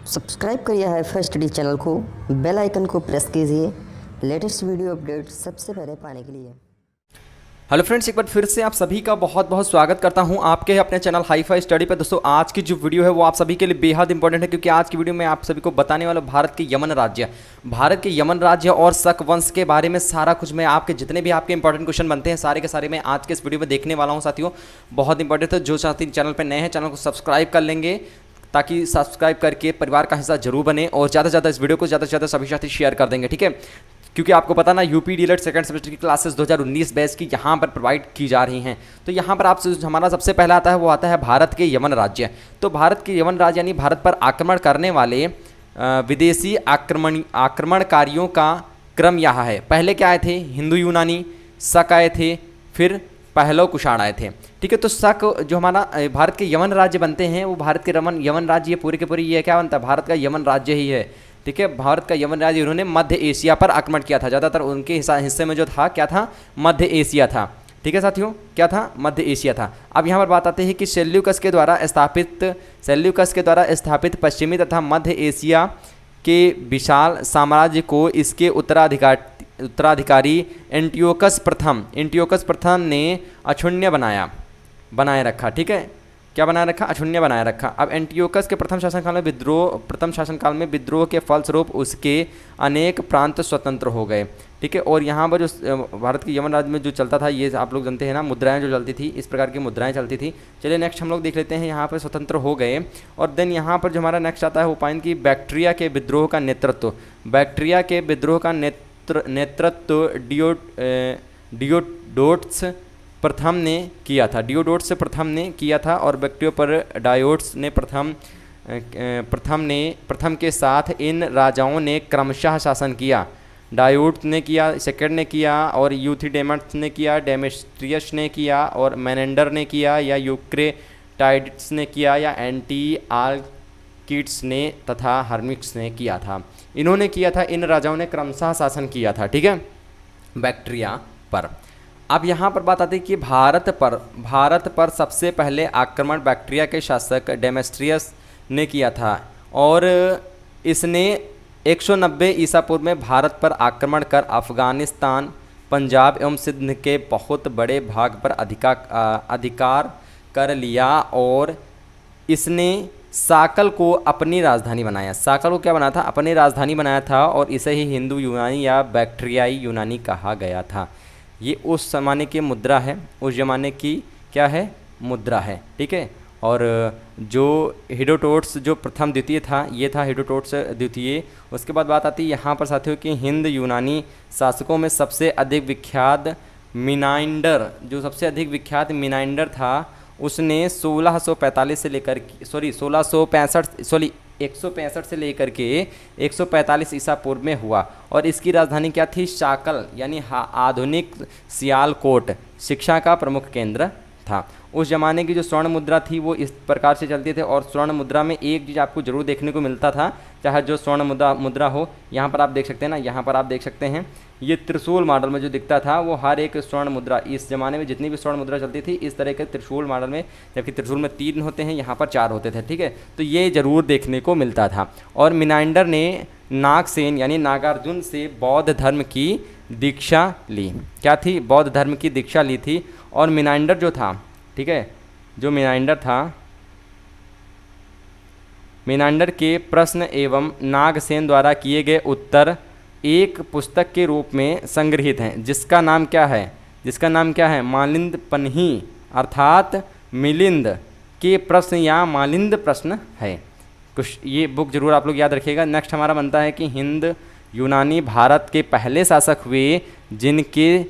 Subscribe करिए hi-fi study channel को, bell icon को प्रेस कीजिए लेटेस्ट वीडियो अपडेट सबसे पहले पाने के लिए। हेलो फ्रेंड्स, एक बार फिर से आप सभी का बहुत बहुत स्वागत करता हूं आपके अपने चैनल हाईफाई स्टडी पर। दोस्तों आज की जो वीडियो है वो आप सभी के लिए बेहद इंपॉर्टेंट है, क्योंकि आज की वीडियो में आप सभी को बताने वाला भारत के यमन राज्य और शक वंश के बारे में सारा कुछ मैं आपके जितने भी आपके इंपॉर्टेंट क्वेश्चन बनते हैं सारे के सारे मैं आज के इस वीडियो में देखने वाला हूँ साथियों। बहुत इंपॉर्टेंट है, जो साथी चैनल पर नए हैं चैनल को सब्सक्राइब कर लेंगे ताकि सब्सक्राइब करके परिवार का हिस्सा जरूर बने, और ज़्यादा से ज़्यादा इस वीडियो को ज़्यादा से ज़्यादा सभी साथी शेयर कर देंगे, ठीक है। क्योंकि आपको पता ना यूपी डीएलएड सेकंड सेमेस्टर की क्लासेस 2019 बैच की यहाँ पर प्रोवाइड की जा रही हैं। तो यहाँ पर आप हमारा सबसे पहला आता है वो आता है भारत के यमन राज्य। तो भारत के यमन राज्य यानी भारत पर आक्रमण करने वाले विदेशी आक्रमणकारियों का क्रम यहाँ है। पहले क्या आए थे? हिंदू यूनानी, शक आए थे, फिर पहलव कुषाण आए थे, ठीक है। तो शक जो हमारा भारत के यमन राज्य बनते हैं वो भारत के यमन राज्य ये पूरे के पूरे ये क्या बनता है? भारत का यमन राज्य ही है, ठीक है। भारत का यमन राज्य उन्होंने मध्य एशिया पर आक्रमण किया था। ज़्यादातर उनके हिस्से में जो था क्या था? मध्य एशिया था, ठीक है साथियों। क्या था? मध्य एशिया था। अब यहाँ पर बात आती है कि सेल्यूकस के द्वारा स्थापित पश्चिमी तथा मध्य एशिया के विशाल साम्राज्य को इसके उत्तराधिकारी एंटियोकस प्रथम ने अक्षुण्य बनाए रखा, ठीक है। क्या बनाए रखा? अक्षुण्य बनाए रखा। अब एंटियोकस के प्रथम शासनकाल में विद्रोह के फलस्वरूप उसके अनेक प्रांत स्वतंत्र हो गए, ठीक है। और यहाँ पर जो भारत के यमन राज्य में जो चलता था ये आप लोग जानते हैं ना, मुद्राएं जो चलती थी, इस प्रकार की मुद्राएं चलती थी। चलिए नेक्स्ट हम लोग देख लेते हैं। यहाँ पर स्वतंत्र हो गए और देन यहाँ पर जो हमारा नेक्स्ट आता है वो पाएंगे कि बैक्ट्रिया के विद्रोह का नेतृत्व डियोडोट्स प्रथम ने किया था। और बैक्ट्रिया पर डायोड्स ने प्रथम के साथ इन राजाओं ने क्रमशः शासन किया। डायोड्स ने किया, सेकंड ने किया, और यूथिडेमस ने किया, डेमेस्ट्रियस ने किया, और मेनेंडर ने किया, या यूक्रेटाइड्स ने किया, या एंटीआलकिड्स ने तथा हर्मिक्स ने किया था। इन्होंने किया था, इन राजाओं ने क्रमशः शासन किया था, ठीक है, बैक्ट्रिया पर। अब यहाँ पर बात आती है कि भारत पर सबसे पहले आक्रमण बैक्ट्रिया के शासक डेमेस्ट्रियस ने किया था, और इसने 190 ईसा पूर्व में भारत पर आक्रमण कर अफगानिस्तान, पंजाब एवं सिंध के बहुत बड़े भाग पर अधिकार कर लिया, और इसने साकल को अपनी राजधानी बनाया। साकल को क्या बनाया था? अपनी राजधानी बनाया था, और इसे ही हिंदू यूनानी या बैक्ट्रियाई यूनानी कहा गया था। ये उस ज़माने की मुद्रा है, उस ज़माने की क्या है? मुद्रा है, ठीक है। और जो हेरोडोटस जो प्रथम द्वितीय था ये था हेरोडोटस द्वितीय। उसके बाद बात आती है यहाँ पर साथियों कि हिंद यूनानी शासकों में सबसे अधिक विख्यात मिनाइंडर था। उसने 165 से लेकर 165 से लेकर के 145 ईसा पूर्व में हुआ, और इसकी राजधानी क्या थी? शाकल यानी आधुनिक सियालकोट शिक्षा का प्रमुख केंद्र था। उस जमाने की जो स्वर्ण मुद्रा थी वो इस प्रकार से चलती थी, और स्वर्ण मुद्रा में एक चीज़ आपको जरूर देखने को मिलता था, चाहे जो स्वर्ण मुद्रा हो। यहाँ पर आप देख सकते हैं ना, यहाँ पर आप देख सकते हैं ये त्रिशूल मॉडल में जो दिखता था वो हर एक स्वर्ण मुद्रा, इस ज़माने में जितनी भी स्वर्ण मुद्रा चलती थी इस तरह के त्रिशूल मॉडल में, जबकि त्रिशूल में 3 होते हैं, यहाँ पर 4 होते थे, ठीक है। तो ये जरूर देखने को मिलता था। और मिनाइंडर ने नागसेन यानी नागार्जुन से बौद्ध धर्म की दीक्षा ली। क्या थी? बौद्ध धर्म की दीक्षा ली थी। और मिनाइंडर जो था, ठीक है, जो मिनाइंडर के प्रश्न एवं नागसेन द्वारा किए गए उत्तर एक पुस्तक के रूप में संग्रहित हैं, जिसका नाम क्या है? मालिंद पन्ही अर्थात मिलिंद के प्रश्न या मालिंद प्रश्न है। कुछ ये बुक जरूर आप लोग याद रखिएगा। नेक्स्ट हमारा बनता है कि हिंद यूनानी भारत के पहले शासक हुए जिनके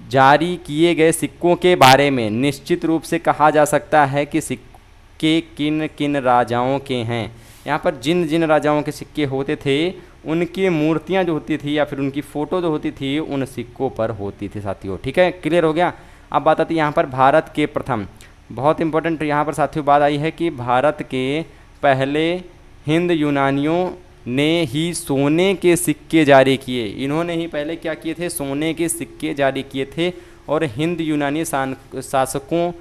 जारी किए गए सिक्कों के बारे में निश्चित रूप से कहा जा सकता है कि सिक्के किन किन राजाओं के हैं। यहाँ पर जिन जिन राजाओं के सिक्के होते थे उनकी मूर्तियाँ जो होती थी या फिर उनकी फ़ोटो जो होती थी उन सिक्कों पर होती थी साथियों, ठीक है। क्लियर हो गया। अब बात आती है यहाँ पर भारत के प्रथम, बहुत इंपॉर्टेंट यहाँ पर साथियों बात आई है कि भारत के पहले हिंद यूनानियों ने ही सोने के सिक्के जारी किए। इन्होंने ही पहले क्या किए थे? सोने के सिक्के जारी किए थे। और हिंद यूनानी शासकों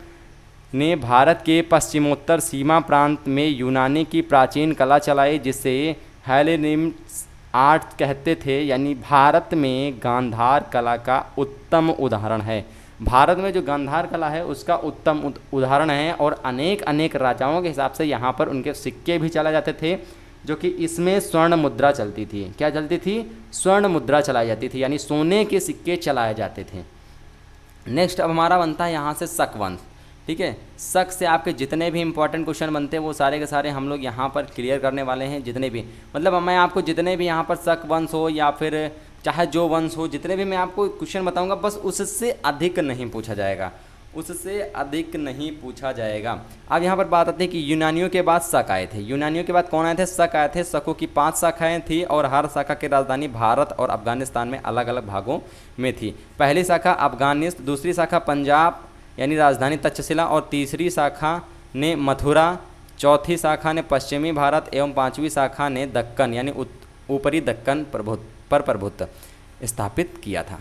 ने भारत के पश्चिमोत्तर सीमा प्रांत में यूनानी की प्राचीन कला चलाई, जिसे हेलेनिस्टिक आर्ट कहते थे। यानी भारत में गांधार कला का उत्तम उदाहरण है। भारत में जो गांधार कला है उसका उत्तम उदाहरण है। और अनेक अनेक राजाओं के हिसाब से यहाँ पर उनके सिक्के भी चलाए जाते थे, जो कि इसमें स्वर्ण मुद्रा चलती थी। क्या चलती थी? स्वर्ण मुद्रा चलाई जाती थी, यानी सोने के सिक्के चलाए जाते थे। नेक्स्ट अब हमारा बनता है यहाँ से शक वंश। ठीक है, शक से आपके जितने भी इंपॉर्टेंट क्वेश्चन बनते हैं वो सारे के सारे हम लोग यहाँ पर क्लियर करने वाले हैं। जितने भी मतलब मैं आपको जितने भी यहाँ पर शक वंश हो या फिर चाहे जो वंश हो, जितने भी मैं आपको क्वेश्चन बताऊँगा, बस उससे अधिक नहीं पूछा जाएगा, उससे अधिक नहीं पूछा जाएगा। अब यहाँ पर बात आती है कि यूनानियों के बाद शक आए थे। यूनानियों के बाद कौन आए थे? शक आए थे। शकों की 5 शाखाएं थी और हर शाखा की राजधानी भारत और अफगानिस्तान में अलग अलग भागों में थी। पहली शाखा अफगानिस्तान, दूसरी शाखा पंजाब यानी राजधानी तक्षशिला, और तीसरी शाखा ने मथुरा, चौथी शाखा ने पश्चिमी भारत एवं 5वीं शाखा ने दक्कन यानी ऊपरी दक्कन पर प्रभुत्व स्थापित किया था।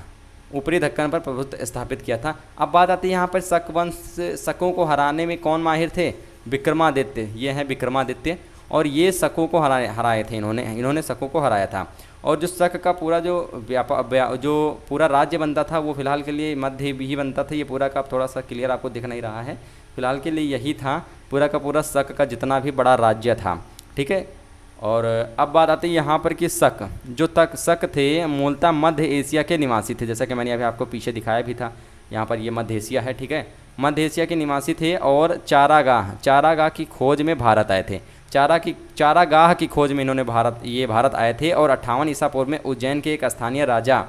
ऊपरी दक्कन पर प्रभुत्व स्थापित किया था। अब बात आती है यहाँ पर शक वंश, शकों को हराने में कौन माहिर थे? विक्रमादित्य। ये हैं विक्रमादित्य, और ये शकों को हराए थे इन्होंने शकों को हराया था। और जो शक का पूरा जो पूरा राज्य बनता था वो फिलहाल के लिए मध्य ही बनता था। ये पूरा का थोड़ा सा क्लियर आपको दिख नहीं रहा है, फिलहाल के लिए यही था पूरा का पूरा शक का जितना भी बड़ा राज्य था। ठीक है, और अब बात आती है यहाँ पर कि शक थे मूलतः मध्य एशिया के निवासी थे। जैसा कि मैंने अभी आपको पीछे दिखाया भी था, यहाँ पर ये मध्य एशिया है। ठीक है, मध्य एशिया के निवासी थे और चारागाह की खोज में भारत आए थे। चारागाह की खोज में इन्होंने भारत आए थे। और 58 ईसा पूर्व में उज्जैन के एक स्थानीय राजा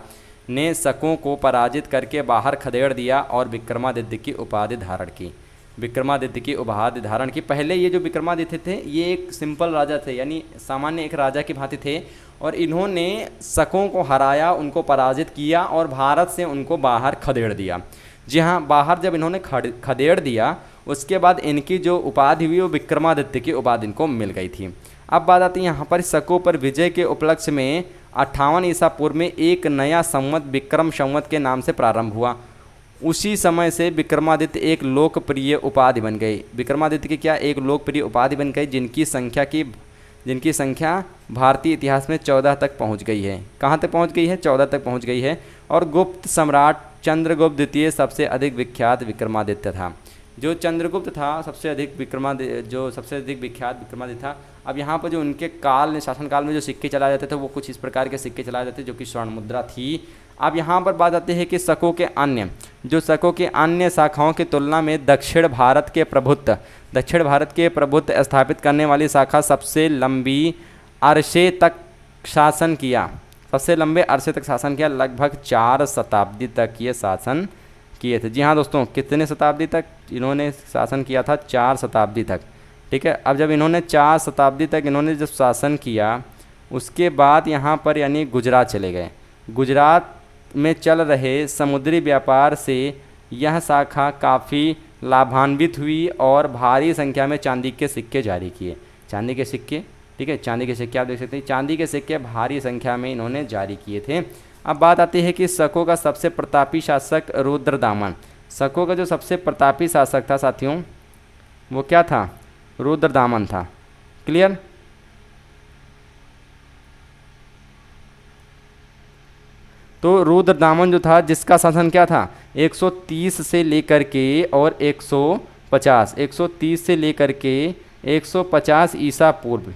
ने शकों को पराजित करके बाहर खदेड़ दिया और विक्रमादित्य की उपाधि धारण की। पहले ये जो विक्रमादित्य थे ये एक सिंपल राजा थे, यानी सामान्य एक राजा की भांति थे, और इन्होंने शकों को हराया, उनको पराजित किया और भारत से उनको बाहर खदेड़ दिया। जी हाँ, बाहर जब इन्होंने खदेड़ दिया उसके बाद इनकी जो उपाधि हुई वो विक्रमादित्य की उपाधि इनको मिल गई थी। अब बात आती है यहाँ पर शकों पर विजय के उपलक्ष्य में 58 ईसा पूर्व में एक नया संवत विक्रम संवत के नाम से प्रारंभ हुआ। उसी समय से विक्रमादित्य एक लोकप्रिय उपाधि बन गई। विक्रमादित्य की क्या एक लोकप्रिय उपाधि बन गई, जिनकी संख्या भारतीय इतिहास में 14 तक पहुंच गई है। कहाँ तक पहुंच गई है? 14 तक पहुंच गई है। और गुप्त सम्राट चंद्रगुप्त द्वितीय सबसे अधिक विख्यात विक्रमादित्य था। जो चंद्रगुप्त था सबसे अधिक विख्यात विक्रमादित्य था। अब यहाँ पर जो उनके शासनकाल में जो सिक्के चलाए जाते थे वो कुछ इस प्रकार के सिक्के चलाए जाते थे जो कि स्वर्ण मुद्रा थी। अब यहाँ पर बात आती है कि शकों के अन्य शाखाओं की तुलना में दक्षिण भारत के प्रभुत्व स्थापित करने वाली शाखा सबसे लंबे अरसे तक शासन किया। लगभग 4 शताब्दी तक ये शासन किए थे। जी हाँ दोस्तों, कितने शताब्दी तक इन्होंने शासन किया था? 4 शताब्दी तक। ठीक है, अब जब इन्होंने 4 शताब्दी तक जब शासन किया उसके बाद यहाँ पर यानी गुजरात चले गए। गुजरात में चल रहे समुद्री व्यापार से यह शाखा काफ़ी लाभान्वित हुई और भारी संख्या में चांदी के सिक्के जारी किए। चांदी के सिक्के, ठीक है, चांदी के सिक्के आप देख सकते हैं, चांदी के सिक्के भारी संख्या में इन्होंने जारी किए थे। अब बात आती है कि शकों का सबसे प्रतापी शासक रुद्रदामन। शकों का जो सबसे प्रतापी शासक था साथियों वो क्या था? रुद्रदामन था। क्लियर? तो रुद्रदामन जो था जिसका शासन क्या था? 130 से लेकर के और 130 से लेकर के 150 ईसा पूर्व,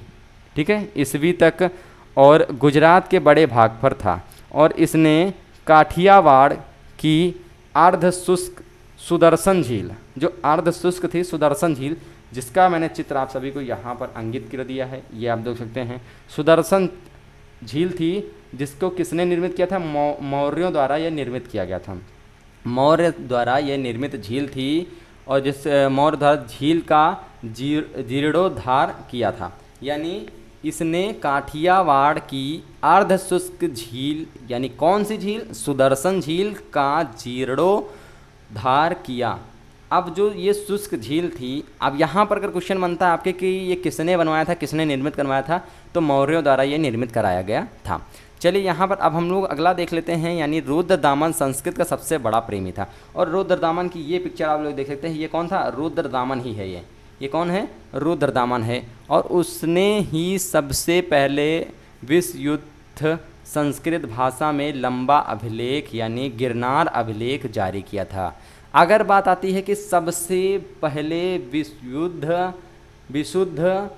ठीक है, ईस्वी तक, और गुजरात के बड़े भाग पर था। और इसने काठियावाड़ की अर्धशुष्क सुदर्शन झील, जो अर्धशुष्क थी सुदर्शन झील, जिसका मैंने चित्र आप सभी को यहाँ पर अंकित कर दिया है, ये आप देख सकते हैं। सुदर्शन झील थी जिसको किसने निर्मित किया था? मौर्यों द्वारा यह निर्मित किया गया था। मौर्य द्वारा यह निर्मित झील थी और जिस मौर्य द्वारा झील का जीर्णोद्धार किया था। यानी इसने काठियावाड़ की अर्धशुष्क झील, यानी कौन सी झील? सुदर्शन झील का जीर्णोद्धार किया। अब जो ये शुष्क झील थी, अब यहाँ पर अगर क्वेश्चन बनता है आपके कि ये किसने बनवाया था, किसने निर्मित करवाया था, तो मौर्यों द्वारा ये निर्मित कराया गया था। चलिए यहाँ पर अब हम लोग अगला देख लेते हैं, यानी रुद्रदामन संस्कृत का सबसे बड़ा प्रेमी था। और रुद्रदामन की ये पिक्चर आप लोग देख सकते हैं, ये कौन था? रुद्रदामन ही है। ये कौन है? रुद्रदामन है। और उसने ही सबसे पहले विश्व युद्ध संस्कृत भाषा में लंबा अभिलेख यानी गिरनार अभिलेख जारी किया था। अगर बात आती है कि सबसे पहले विशुद्ध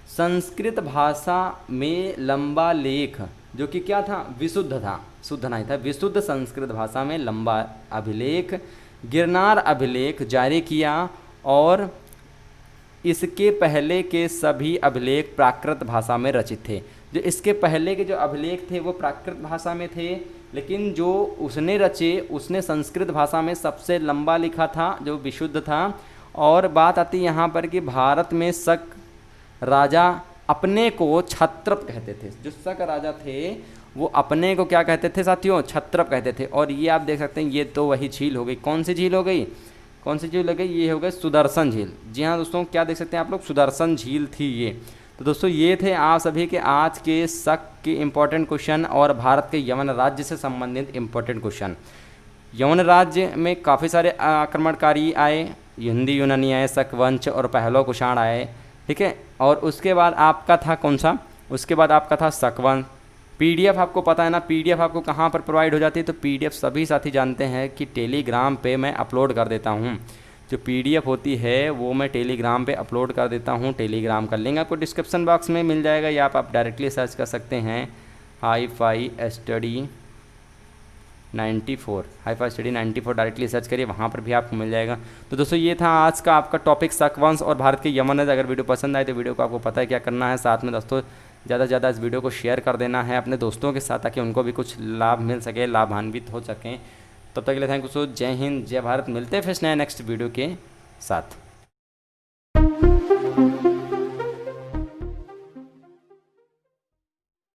संस्कृत भाषा में लंबा लेख, जो कि क्या था? विशुद्ध था, शुद्ध नहीं था, विशुद्ध संस्कृत भाषा में लंबा अभिलेख गिरनार अभिलेख जारी किया। और इसके पहले के सभी अभिलेख प्राकृत भाषा में रचित थे। जो इसके पहले के जो अभिलेख थे वो प्राकृत भाषा में थे, लेकिन जो उसने रचे उसने संस्कृत भाषा में सबसे लंबा लिखा था, जो विशुद्ध था। और बात आती है यहाँ पर कि भारत में शक राजा अपने को क्षत्रप कहते थे। जो शक राजा थे वो अपने को क्या कहते थे साथियों? क्षत्रप कहते थे। और ये आप देख सकते हैं, ये तो वही झील हो गई। कौन सी झील हो गई? कौन सी झील हो गई? ये हो गई सुदर्शन झील। जी हाँ दोस्तों, क्या देख सकते हैं आप लोग? सुदर्शन झील थी ये। तो दोस्तों ये थे आप सभी के आज के शक के इम्पोर्टेंट क्वेश्चन और भारत के यवन राज्य से संबंधित इम्पोर्टेंट क्वेश्चन। यवन राज्य में काफ़ी सारे आक्रमणकारी आए, हिंदी यूनानी आए, शक वंश और पहलो कुषाण आए, ठीक है। और उसके बाद आपका था कौन सा? उसके बाद आपका था शकवंश। पीडीएफ आपको पता है ना, पीडीएफ आपको कहाँ पर प्रोवाइड हो जाती है? तो पीडीएफ सभी साथी जानते हैं कि टेलीग्राम पे मैं अपलोड कर देता हूँ। जो पीडीएफ होती है वो मैं टेलीग्राम पे अपलोड कर देता हूँ। टेलीग्राम का लिंक आपको डिस्क्रिप्शन बॉक्स में मिल जाएगा, या आप डायरेक्टली सर्च कर सकते हैं हाई-फाई स्टडी 94 डायरेक्टली सर्च करिए, वहाँ पर भी आपको मिल जाएगा। तो दोस्तों ये था आज का आपका टॉपिक शकवंश और भारत के यमन। अगर वीडियो पसंद आए तो वीडियो को आपको पता है क्या करना है, साथ में दोस्तों ज़्यादा से ज़्यादा इस वीडियो को शेयर कर देना है अपने दोस्तों के साथ, ताकि उनको भी कुछ लाभ मिल सके, लाभान्वित हो सकें। तब तक के लिए थैंक यू सो, जय हिंद, जय भारत। मिलते हैं फिर नए नेक्स्ट वीडियो के साथ।